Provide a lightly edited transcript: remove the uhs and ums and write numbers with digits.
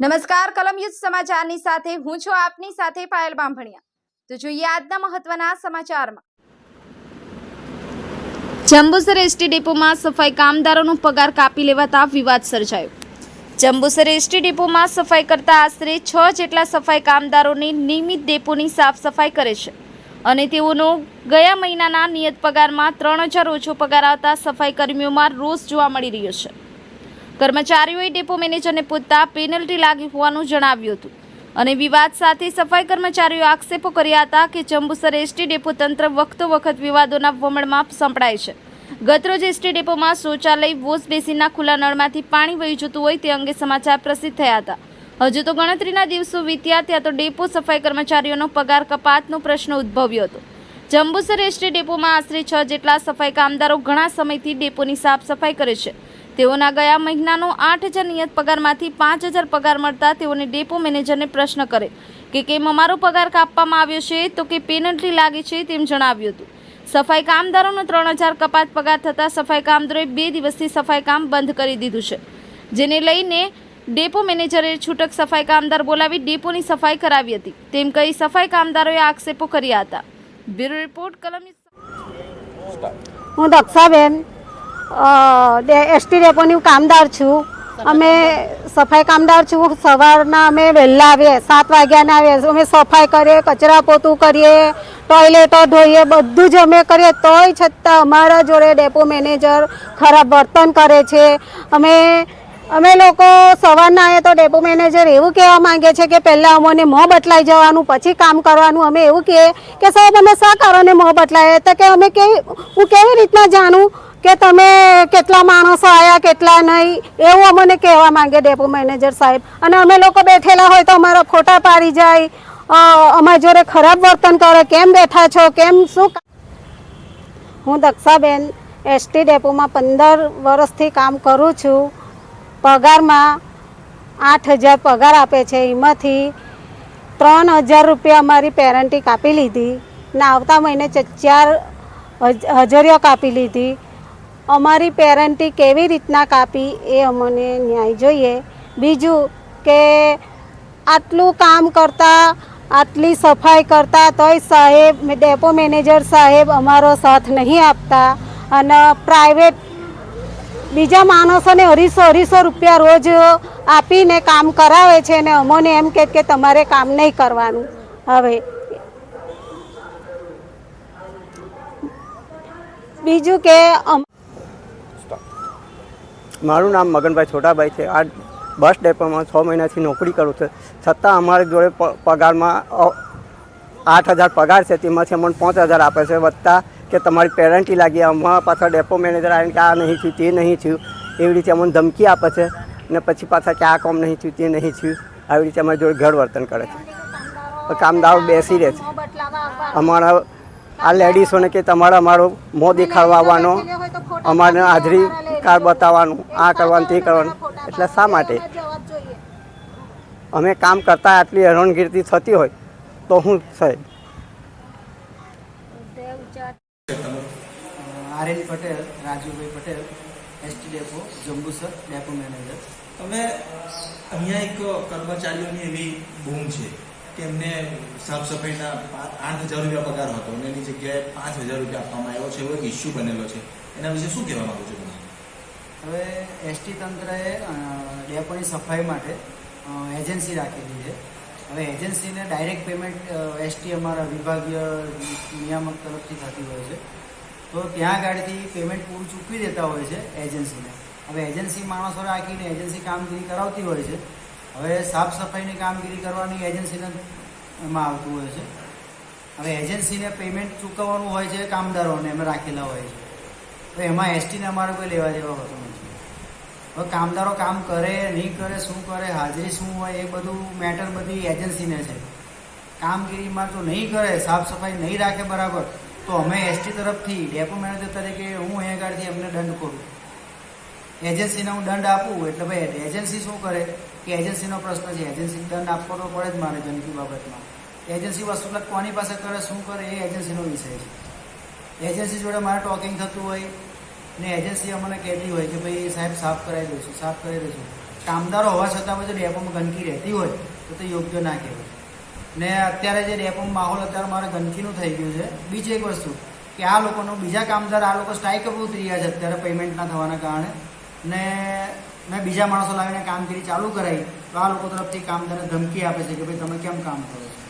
નમસ્કાર કલમ યુદ્ધ સમાચારની સાથે હું છું આપની સાથે પાયલ બાંભણિયા। તો જોઈએ આજના મહત્વના સમાચારમાં। જંબુસર એસટી ડેપોમાં સફાઈ કામદારોનો પગાર કાપી લેવાતા વિવાદ સર્જાયો। જંબુસર એસટી ડેપોમાં સફાઈ કરતા આશરે 6 જેટલા સફાઈ કામદારોની નિયમિત ડેપોની સાફ સફાઈ કરે છે અને તેઓનો ગયા મહિનાના નિયત પગારમાં 3000 ઓછો પગાર આવતા સફાઈ કર્મીઓમાં રોષ જોવા મળી રહ્યો છે। કર્મચારીઓએ ડેપો મેનેજરને પૂછતા પેનલ્ટી લાગી હોવાનું જણાવ્યું હતું અને વિવાદ સાથે સફાઈ કર્મચારીઓએ આક્ષેપો કર્યા હતા કે જંબુસર એસટી ડેપો તંત્ર વખત વિવાદોના વમળમાં સંપડાય છે। ગતરોજ એસટી ડેપોમાં શૌચાલય વોશ બેસિનના ખુલ્લા નળમાંથી પાણી વહી જતું હોય તે અંગે સમાચાર પ્રસિદ્ધ થયા હતા। હજુ તો ગણતરીના દિવસો વીત્યા ત્યાં તો ડેપો સફાઈ કર્મચારીઓનો પગાર કપાતનો પ્રશ્ન ઉદ્ભવ્યો હતો। જંબુસર એસટી ડેપોમાં આશરે 6 જેટલા સફાઈ કામદારો ઘણા સમયથી ડેપોની સાફ સફાઈ કરે છે। તેઓના ગયા મહિનાનો 8000 નિયત પગારમાંથી 5000 પગાર મળતા તેઓને ડેપો મેનેજરને પ્રશ્ન કરે કે કેમ અમારો પગાર કાપવામાં આવ્યો છે તો કે પેનલ્ટી લાગી છે તેમ જણાવ્યું હતું। સફાઈ કામદારોનો 3000 કપાત પગાર થતાં સફાઈ કામદારોએ 2 દિવસથી સફાઈ કામ બંધ કરી દીધું છે, જેને લઈને ડેપો મેનેજરે છૂટક સફાઈ કામદાર બોલાવી ડેપોની સફાઈ કરાવી હતી તેમ કહી સફાઈ કામદારોએ આક્ષેપો કર્યા હતા। બ્યુરો રિપોર્ટ કલમ। હું દક્ષાબેન એસટી ડેપોની કામદાર છું। અમે સફાઈ કામદાર છું। સવારના અમે વહેલા આવીએ, 7 વાગ્યાના આવીએ, અમે સફાઈ કરીએ, કચરા પોતું કરીએ, ટોયલેટો ધોઈએ, બધું જ અમે કરીએ, તોય છતાં અમારા જોડે ડેપો મેનેજર ખરાબ વર્તન કરે છે। અમે લોકો સવારના આવીએ તો ડેપો મેનેજર એવું કહેવા માંગે છે કે પહેલાં અમને મોં બદલાઈ જવાનું પછી કામ કરવાનું। અમે એવું કહીએ કે સાહેબ અમે શા કારણે મોં બદલાય તો કે હું કેવી રીતના જાણું કે તમે કેટલા માણસો આવ્યા કેટલા નહીં, એવું અમને કહેવા માંગે ડેપો મેનેજર સાહેબ। અને અમે લોકો બેઠેલા હોય તો અમારા ફોટા પાડી જાય, અમારી જોડે ખરાબ વર્તન કરે, કેમ બેઠા છો, કેમ શું। હું દક્ષાબેન એસટી ડેપોમાં 15 વર્ષથી કામ કરું છું। પગારમાં 8000 પગાર આપે છે, એમાંથી 3000 રૂપિયા અમારી પેરેન્ટી કાપી લીધી ને આવતા મહિને 4000 કાપી લીધી। અમારી પેરેન્ટી કેવી રીતના કાપી એ અમને ન્યાય જોઈએ। બીજું કે આટલું કામ કરતાં, આટલી સફાઈ કરતાં તોય સાહેબ ડેપો મેનેજર સાહેબ અમારો સાથ નહીં આપતા અને પ્રાઇવેટ બીજા માણસોને 250 રૂપિયા રોજ આપીને કામ કરાવે છે ને અમને એમ કે તમારે કામ નહીં કરવાનું। હવે બીજું કે મારું નામ મગનભાઈ છોટાભાઈ છે। આ બસ ડેપોમાં 6 મહિનાથી નોકરી કરું છું, છતાં અમારી જોડે પગારમાં 8000 પગાર છે, તેમાંથી અમને 5000 આપે છે, વત્તા કે તમારી પેરેન્ટી લાગી। અમારા પાછા ડેપો મેનેજર આવીને કે આ નહીં થયું તે નહીં થયું એવી રીતે અમને ધમકી આપે છે ને પછી પાછા કે આ કામ નહીં થયું તે નહીં થયું આવી રીતે અમારી જોડે ગેરવર્તન કરે છે। કામદારો બેસી રહે છે, અમારા આ લેડીઝોને કે તમારે અમારો મોં દેખાડવા આવવાનો, અમારે હાજરી કાર્ડ બતાવવાનું, આ કરવાનું તે કરવાનું, એટલે શા માટે અમે કામ કરતા આટલી હેરાનગીરી થતી હોય તો હું સાહેબ। RN Patel, Rajubhai Patel, ST depot Jambusar depot manager. હવે અહીંયા એક કર્મચારીઓની એવી બૂમ છે કે એમને સાફ સફાઈના 8000 રૂપિયા પગાર હતો અને એની જગ્યાએ 5000 રૂપિયા આપવામાં આવ્યો છે, એવો એક ઇસ્યુ બનેલો છે, એના વિશે શું કહેવા માંગુ છો તમે? હવે એસટી તંત્રએ ડેપોની સફાઈ માટે એજન્સી રાખેલી છે। હવે એજન્સીને ડાયરેક્ટ પેમેન્ટ એસટી અમારા વિભાગીય નિયામક તરફથી થતી હોય છે, તો ત્યાં ગાડીથી પેમેન્ટ પૂરું ચૂકવી દેતા હોય છે એજન્સીને। હવે એજન્સી માણસો રાખીને એજન્સી કામગીરી કરાવતી હોય છે। હવે સાફ સફાઈની કામગીરી કરવાની એજન્સીને એમાં આવતું હોય છે। હવે એજન્સીને પેમેન્ટ ચૂકવવાનું હોય છે કામદારોને એમ રાખેલા હોય છે, તો એમાં એસટીને અમારે કોઈ લેવા દેવા હોતું નથી। હવે કામદારો કામ કરે નહીં કરે, શું કરે, હાજરી શું હોય એ બધું મેટર બધી એજન્સીને છે। કામગીરીમાં જો નહીં કરે, સાફ સફાઈ નહીં રાખે બરાબર, તો અમે એસટી તરફથી ડેપો મેનેજર તરીકે હું અહીંયા આગળથી એમને દંડ કરું, એજન્સીને હું દંડ આપું એટલે ભાઈ એજન્સી શું કરે કે એજન્સીનો પ્રશ્ન છે, એજન્સી દંડ આપવો તો પડે જ મારે જનકી બાબતમાં। એજન્સી વસૂલાત કોની પાસે કરે, શું કરે એ એજન્સીનો વિષય છે। એજન્સી જોડે મારે ટોકિંગ થતું હોય ને એજન્સી અમને કહેતી હોય કે ભાઈ સાહેબ સાફ કરાવી દઈશું, સાફ કરી દઈશું, કામદારો હોવા છતાં પણ જો ડેપોમાં ગંદકી રહેતી હોય તો યોગ્ય ના કહેવાય. ને અત્યારે જે ડેપોમાં માહોલ અત્યારે મારે ગંદકીનું થઈ ગયું છે. બીજી એક વસ્તુ કે આ લોકોનો બીજા કામદાર આ લોકો સ્ટ્રાઇક પર ઉતરી રહ્યા છે અત્યારે પેમેન્ટ ના થવાના કારણે. ને મેં બીજા માણસો લાવીને કામગીરી ચાલુ કરાવી તો આ લોકો તરફથી કામદારને ધમકી આપે છે કે ભાઈ તમે કેમ કામ કરો છો.